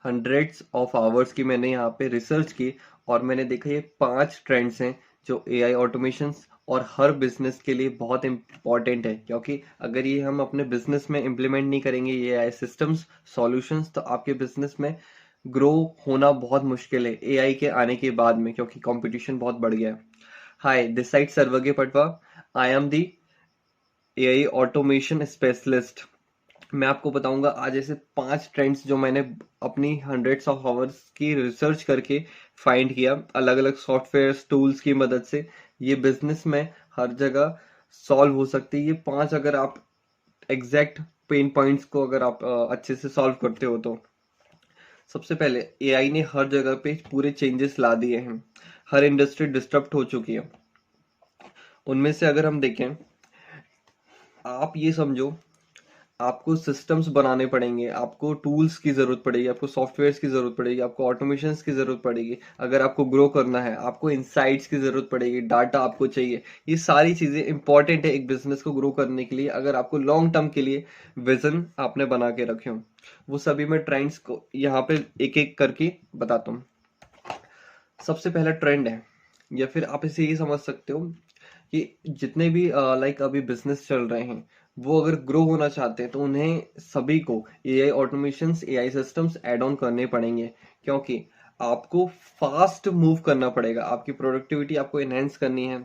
Hundreds of hours की मैंने यहाँ पे रिसर्च की और मैंने देखा ये 5 ट्रेंड्स हैं जो एआई ऑटोमेशंस और हर बिजनेस के लिए बहुत इंपॉर्टेंट है, क्योंकि अगर ये हम अपने बिजनेस में इम्प्लीमेंट नहीं करेंगे ये एआई सिस्टम्स सॉल्यूशंस, तो आपके बिजनेस में ग्रो होना बहुत मुश्किल है एआई के आने के बाद में, क्योंकि कंपटीशन बहुत बढ़ गया है। Hi, this side Sarvagya Patwa. I am the AI automation specialist. मैं आपको बताऊंगा आज ऐसे 5 ट्रेंड्स जो मैंने अपनी हंड्रेड्स ऑफ आवर्स की रिसर्च करके फाइंड किया अलग अलग सॉफ्टवेयर टूल्स की मदद से। ये बिजनेस में हर जगह सॉल्व हो सकती है ये 5, अगर आप एग्जैक्ट पेन पॉइंट्स को अगर आप अच्छे से सॉल्व करते हो तो। सबसे पहले, एआई ने हर जगह पे पूरे चेंजेस ला दिए हैं। हर इंडस्ट्री डिस्टर्ब हो चुकी है। उनमें से अगर हम देखें, आप ये समझो, आपको सिस्टम्स बनाने पड़ेंगे, आपको टूल्स की जरूरत पड़ेगी, आपको सॉफ्टवेयर्स की जरूरत पड़ेगी, आपको ऑटोमेशंस की जरूरत पड़ेगी। अगर आपको ग्रो करना है, आपको इनसाइट्स की जरूरत पड़ेगी, डाटा आपको चाहिए। ये सारी चीजें इंपॉर्टेंट है एक बिजनेस को ग्रो करने के लिए, अगर आपको लॉन्ग टर्म के लिए विजन आपने बना के रखे हो। वो सभी मैं ट्रेंड्स को यहाँ पे एक एक करके बताता हूँ। सबसे पहला ट्रेंड है, या फिर आप इसे ये समझ सकते हो कि जितने भी लाइक अभी बिजनेस चल रहे हैं, वो अगर ग्रो होना चाहते हैं तो उन्हें सभी को AI automations AI systems add on करने पड़ेंगे, क्योंकि आपको फास्ट मूव करना पड़ेगा। आपकी प्रोडक्टिविटी आपको एनहेंस करनी है,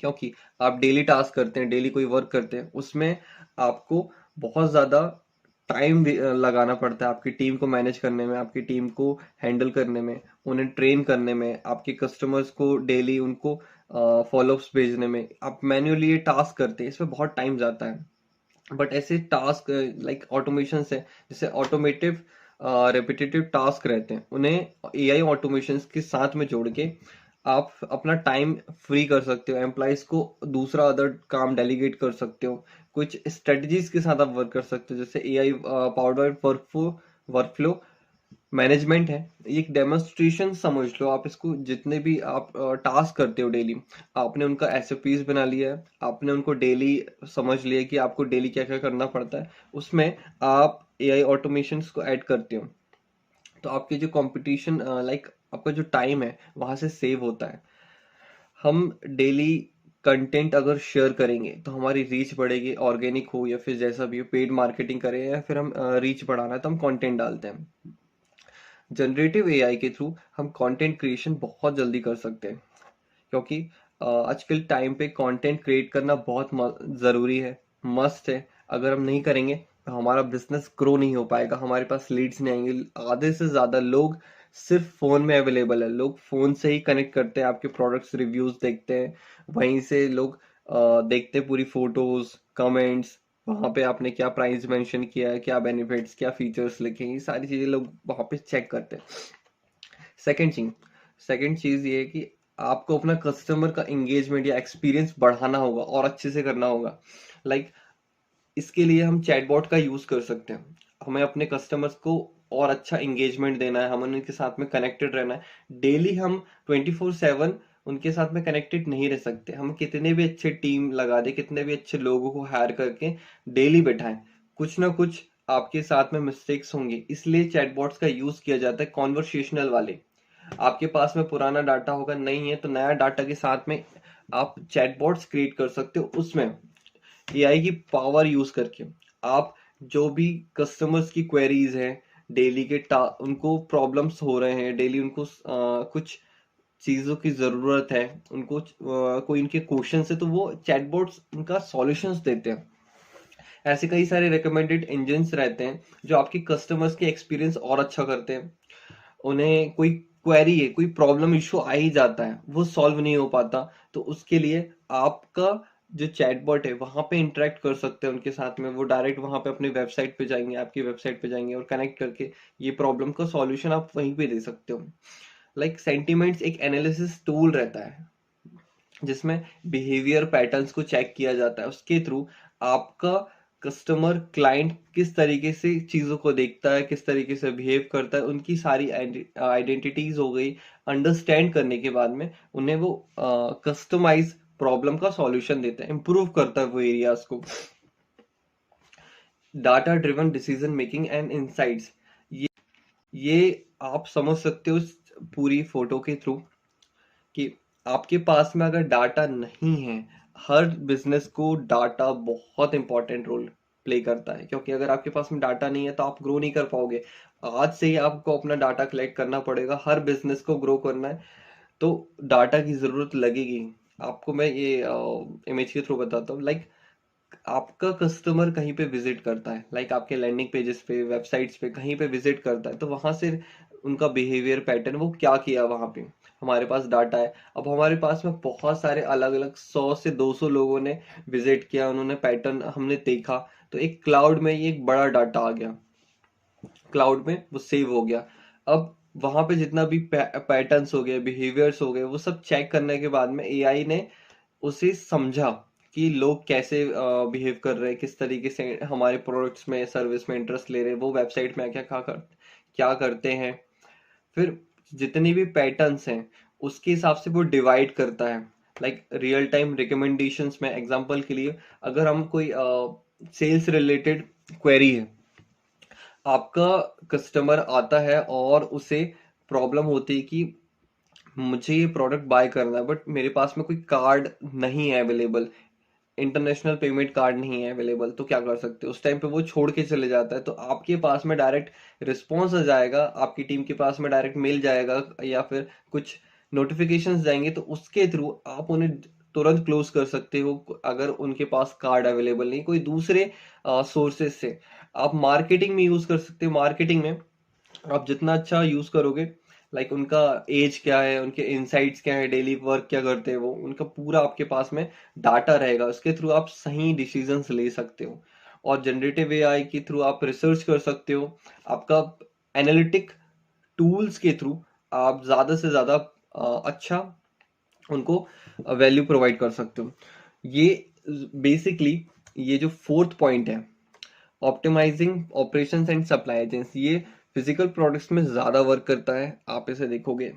क्योंकि आप डेली टास्क करते हैं, डेली कोई वर्क करते हैं, उसमें आपको बहुत ज्यादा टाइम लगाना पड़ता है आपकी टीम को मैनेज करने में, आपकी टीम को हैंडल करने में, उन्हें ट्रेन करने में, आपके कस्टमर्स को डेली उनको फॉलोअप्स भेजने में। आप मैन्युअली ये टास्क करते हैं, इसमें बहुत टाइम जाता है। बट ऐसे टास्क लाइक ऑटोमेशन है, जैसे ऑटोमेटिव रेपिटेटिव टास्क रहते हैं, उन्हें एआई ऑटोमेशन के साथ में जोड़ के आप अपना टाइम फ्री कर सकते हो, एम्प्लॉइज को दूसरा अदर काम डेलीगेट कर सकते हो, कुछ स्ट्रेटजीज के साथ आप वर्क कर सकते हो, जैसे एआई पावर्ड वर्कफ्लो मैनेजमेंट है। ये एक डेमोन्स्ट्रेशन समझ लो आप इसको। जितने भी आप टास्क करते हो डेली, आपने उनका एसओपीज बना लिया है, आपने उनको डेली समझ लिया कि आपको डेली क्या क्या करना पड़ता है, उसमें आप एआई ऑटोमेशन को ऐड करते हो, तो आपके जो कंपटीशन लाइक आपका जो टाइम है वहां से सेव होता है। हम डेली कंटेंट अगर शेयर करेंगे तो हमारी रीच बढ़ेगी, ऑर्गेनिक हो या फिर जैसा भी हो, पेड मार्केटिंग करें या फिर हम रीच बढ़ाना है तो हम कंटेंट डालते हैं। जनरेटिव एआई के थ्रू हम कंटेंट क्रिएशन बहुत जल्दी कर सकते हैं, क्योंकि आजकल टाइम पे कंटेंट क्रिएट करना बहुत जरूरी है, मस्ट है। अगर हम नहीं करेंगे तो हमारा बिजनेस ग्रो नहीं हो पाएगा, हमारे पास लीड्स नहीं आएंगे। आधे से ज्यादा लोग सिर्फ फोन में अवेलेबल है, लोग फोन से ही कनेक्ट करते हैं, आपके प्रोडक्ट्स रिव्यूज देखते हैं, वहीं से लोग देखते हैं पूरी फोटोज, कमेंट्स, वहां पे आपने क्या प्राइस मेंशन किया है, क्या बेनिफिट्स, क्या फीचर्स लिखे हैं, ये सारी चीजें लोग वहां पे चेक करते हैं। सेकंड चीज सेकंड चीज ये है कि आपको अपना कस्टमर का एंगेजमेंट या एक्सपीरियंस बढ़ाना होगा और अच्छे से करना होगा। लाइक इसके लिए हम चैटबॉट का यूज कर सकते हैं। हमें अपने कस्टमर्स को और अच्छा एंगेजमेंट देना है, हमें उनके साथ में कनेक्टेड रहना है। डेली हम 24/7 उनके साथ में कनेक्टेड नहीं रह सकते। हम कितने भी अच्छे टीम लगा दे, कितने भी अच्छे लोगों को हायर करके डेली बैठाएं, कुछ ना कुछ आपके साथ में मिस्टेक्स होंगे। इसलिए चैटबॉट्स का यूज किया जाता है, कॉन्वर्सेशनल वाले। आपके पास में पुराना डाटा होगा, नहीं है तो नया डाटा के साथ में आप चैटबॉट्स क्रिएट कर सकते हो। उसमें एआई की पावर यूज करके आप जो भी कस्टमर्स की क्वेरीज हैं, डेली के उनको प्रॉब्लम्स हो रहे हैं, डेली उनको कुछ चीजों की जरूरत है, उनको कोई इनके क्वेश्चन है, तो वो चैटबॉट्स उनका सॉल्यूशंस देते हैं। ऐसे कई सारे रिकमेंडेड इंजन्स रहते हैं जो आपके कस्टमर्स के एक्सपीरियंस और अच्छा करते हैं। उन्हें कोई क्वेरी है, कोई प्रॉब्लम इशू आ ही जाता है, वो सॉल्व नहीं हो पाता, तो उसके लिए आपका जो चैटबॉट है वहां पे इंटरेक्ट कर सकते हैं उनके साथ में। वो डायरेक्ट वहां पे अपनी वेबसाइट पे जाएंगे, आपकी वेबसाइट पे जाएंगे और कनेक्ट करके ये प्रॉब्लम का सॉल्यूशन आप वहीं पे दे सकते हो। लाइक सेंटिमेंट्स एक एनालिसिस टूल रहता है, जिसमें बिहेवियर पैटर्न्स को चेक किया जाता है। उसके थ्रू आपका कस्टमर क्लाइंट किस तरीके से चीजों को देखता है, किस तरीके से बिहेव करता है, उनकी सारी आइडेंटिटीज हो गई, अंडरस्टैंड करने के बाद में उन्हें वो कस्टमाइज प्रॉब्लम का सॉल्यूशन देता है, इंप्रूव करता है वो एरियाज को। Data driven decision making and insights, ये आप समझ सकते हो इस पूरी फोटो के थ्रू कि आपके पास में अगर डाटा नहीं है, हर बिजनेस को डाटा बहुत इंपॉर्टेंट रोल प्ले करता है, क्योंकि अगर आपके पास में डाटा नहीं है तो आप ग्रो नहीं कर पाओगे। आज से ही आपको अपना डाटा कलेक्ट करना पड़ेगा, हर बिजनेस को ग्रो करना है तो डाटा की जरूरत लगेगी। आपको मैं ये इमेज के थ्रू बताता हूँ। लाइक आपका कस्टमर कहीं पे विजिट करता है, लाइक आपके लैंडिंग पेजेस पे, वेबसाइट्स पे, कहीं पे विजिट करता है, तो वहां से उनका बिहेवियर पैटर्न, वो क्या किया वहां पे, हमारे पास डाटा है। अब हमारे पास में बहुत सारे अलग अलग 100 से 200 लोगों ने विजिट किया, उन्होंने पैटर्न हमने देखा, तो एक क्लाउड में ये एक बड़ा डाटा आ गया, क्लाउड में वो सेव हो गया। अब वहां पे जितना भी पैटर्न्स हो गए, बिहेवियर्स हो गए, वो सब चेक करने के बाद में एआई ने उसे समझा कि लोग कैसे बिहेव कर रहे हैं, किस तरीके से हमारे प्रोडक्ट्स में, सर्विस में इंटरेस्ट ले रहे हैं, वो वेबसाइट में क्या करते हैं। फिर जितनी भी पैटर्न्स हैं उसके हिसाब से वो डिवाइड करता है। लाइक रियल टाइम रिकमेंडेशंस में, एग्जांपल के लिए, अगर हम कोई सेल्स रिलेटेड क्वेरी है, आपका कस्टमर आता है और उसे प्रॉब्लम होती है कि मुझे ये प्रोडक्ट बाय करना है बट मेरे पास में कोई कार्ड नहीं है अवेलेबल, इंटरनेशनल पेमेंट कार्ड नहीं है अवेलेबल, तो क्या कर सकते हो? उस टाइम पे वो छोड़ के चले जाता है, तो आपके पास में डायरेक्ट रिस्पॉन्स आ जाएगा, आपकी टीम के पास में डायरेक्ट मेल जाएगा या फिर कुछ नोटिफिकेशंस जाएंगे, तो उसके थ्रू आप उन्हें तुरंत क्लोज कर सकते हो अगर उनके पास कार्ड अवेलेबल नहीं कोई दूसरे सोर्सेज से। आप मार्केटिंग में यूज कर सकते हो। मार्केटिंग में आप जितना अच्छा यूज करोगे, लाइक उनका एज क्या है, उनके इनसाइट्स क्या है, डेली वर्क क्या करते हैं, वो उनका पूरा आपके पास में डाटा रहेगा, उसके थ्रू आप सही डिसीजंस ले सकते हो। और जनरेटिव एआई के थ्रू आप रिसर्च कर सकते हो। आपका एनालिटिक टूल्स के थ्रू आप ज्यादा से ज्यादा अच्छा उनको वैल्यू प्रोवाइड कर सकते हो। ये बेसिकली ये जो फोर्थ पॉइंट है, optimising operations and supply chains, ये फिजिकल प्रोडक्ट्स में ज्यादा वर्क करता है। आप इसे देखोगे,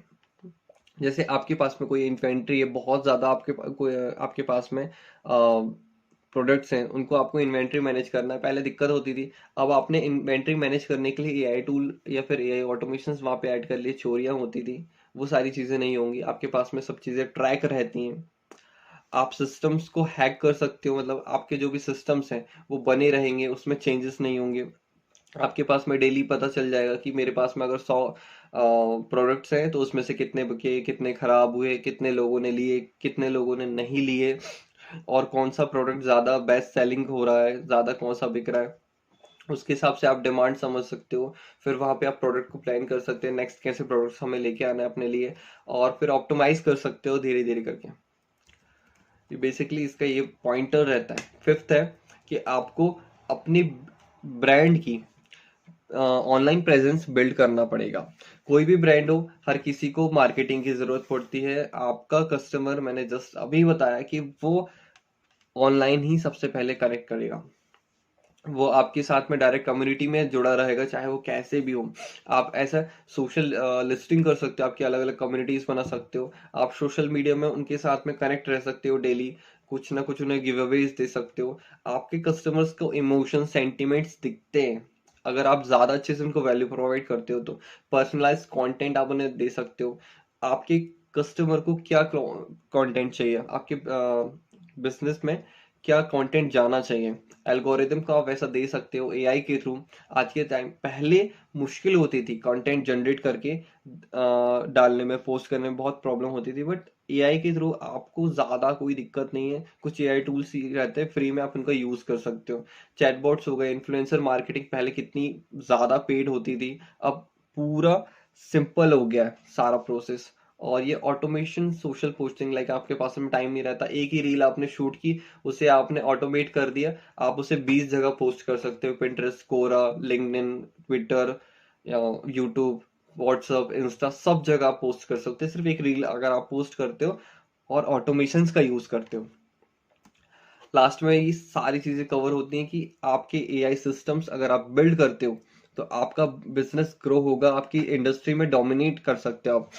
जैसे आपके पास में कोई इन्वेंट्री है बहुत ज्यादा, आपके पास में प्रोडक्ट्स हैं, उनको आपको इन्वेंट्री मैनेज करना है। पहले दिक्कत होती थी, अब आपने इन्वेंट्री मैनेज करने के लिए एआई टूल या फिर एआई ऑटोमेशन वहां पे ऐड कर लिए, चोरियां होती थी, वो सारी चीजें नहीं होंगी, आपके पास में सब चीजें ट्रैक रहती हैं। आप सिस्टम्स को हैक कर सकते हो, मतलब आपके जो भी सिस्टम्स हैं वो बने रहेंगे, उसमें चेंजेस नहीं होंगे। आपके पास में डेली पता चल जाएगा कि मेरे पास में अगर 100 प्रोडक्ट्स हैं तो उसमें से कितने बचे, कितने खराब हुए, कितने लोगों ने लिए, कितने लोगों ने नहीं लिए, और कौन सा प्रोडक्ट ज्यादा बेस्ट सेलिंग हो रहा है, ज्यादा कौन सा बिक रहा है। उसके हिसाब से आप डिमांड समझ सकते हो, फिर वहां पे आप प्रोडक्ट को प्लान कर सकते हैं, नेक्स्ट कैसे प्रोडक्ट्स हमें लेके आना है अपने लिए, और फिर ऑप्टिमाइज कर सकते हो धीरे धीरे करके। ये बेसिकली इसका ये पॉइंटर रहता है। फिफ्थ है कि आपको अपनी ब्रांड की ऑनलाइन प्रेजेंस बिल्ड करना पड़ेगा। कोई भी ब्रांड हो, हर किसी को मार्केटिंग की जरूरत पड़ती है। आपका कस्टमर, मैंने जस्ट अभी बताया कि वो ऑनलाइन ही सबसे पहले कनेक्ट करेगा, वो आपके साथ में डायरेक्ट कम्युनिटी में जुड़ा रहेगा, चाहे वो कैसे भी हो। आप ऐसा सोशल लिस्टिंग कर सकते हो, आपकी अलग अलग कम्युनिटीज बना सकते हो, आप सोशल मीडिया में उनके साथ में कनेक्ट रह सकते हो, डेली कुछ ना कुछ उन्हें गिव अवेज दे सकते हो। आपके कस्टमर्स को इमोशन सेंटिमेंट्स दिखते हैं अगर आप ज्यादा अच्छे से उनको वैल्यू प्रोवाइड करते हो, तो पर्सनलाइज कंटेंट आप उन्हें दे सकते हो। आपके कस्टमर को क्या कंटेंट चाहिए, आपके बिजनेस में क्या कंटेंट जाना चाहिए, एल्गोरिदम को आप वैसा दे सकते हो एआई के थ्रू। आज के टाइम, पहले मुश्किल होती थी कंटेंट जनरेट करके डालने में, पोस्ट करने में बहुत प्रॉब्लम होती थी, बट एआई के थ्रू आपको ज्यादा कोई दिक्कत नहीं है। कुछ एआई टूल्स ही रहते हैं फ्री में, आप उनका यूज कर सकते हो। चैटबॉट्स हो गए, इन्फ्लुएंसर मार्केटिंग पहले कितनी ज्यादा पेड होती थी, अब पूरा सिंपल हो गया है सारा प्रोसेस। और ये ऑटोमेशन, सोशल पोस्टिंग, लाइक आपके पास में टाइम नहीं रहता, एक ही रील आपने शूट की, उसे आपने ऑटोमेट कर दिया, आप उसे 20 जगह पोस्ट कर सकते हो, पिंटरेस्ट, कोरा, लिंक्डइन, ट्विटर या यूट्यूब, व्हाट्सएप, इंस्टा, सब जगह आप पोस्ट कर सकते हो, सिर्फ एक रील अगर आप पोस्ट करते हो और ऑटोमेशन का यूज करते हो। लास्ट में ये सारी चीजें कवर होती हैं कि आपके एआई सिस्टम्स अगर आप बिल्ड करते हो तो आपका बिजनेस ग्रो होगा, आपकी इंडस्ट्री में डोमिनेट कर सकते हो आप,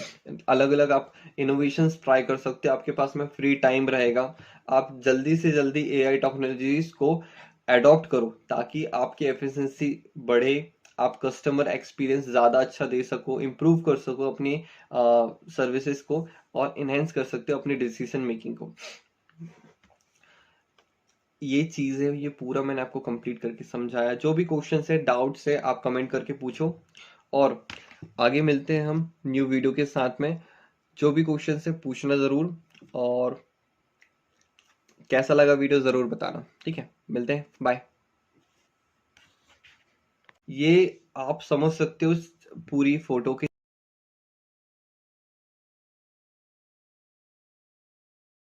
अलग अलग आप इनोवेशंस ट्राई कर सकते हो, आपके पास में फ्री टाइम रहेगा। आप जल्दी से जल्दी एआई टेक्नोलॉजीज को अडॉप्ट करो ताकि आपकी एफिशिएंसी बढ़े, आप कस्टमर एक्सपीरियंस ज़्यादा अच्छा दे सको, इम्प्रूव कर सको अपनी सर्विसेज को, और इन्हेंस कर सकते हो अपनी डिसीजन मेकिंग को। ये चीज़ है, ये पूरा मैंने आपको कंप्लीट करके समझाया। जो भी क्वेश्चन है, डाउट्स है, आप कमेंट करके पूछो, और आगे मिलते हैं हम न्यू वीडियो के साथ में। जो भी क्वेश्चन है पूछना ज़रूर, और कैसा लगा वीडियो ज़रूर बताना। ठीक है, मिलते हैं, बाय। ये आप समझ सकते हो पूरी फोटो के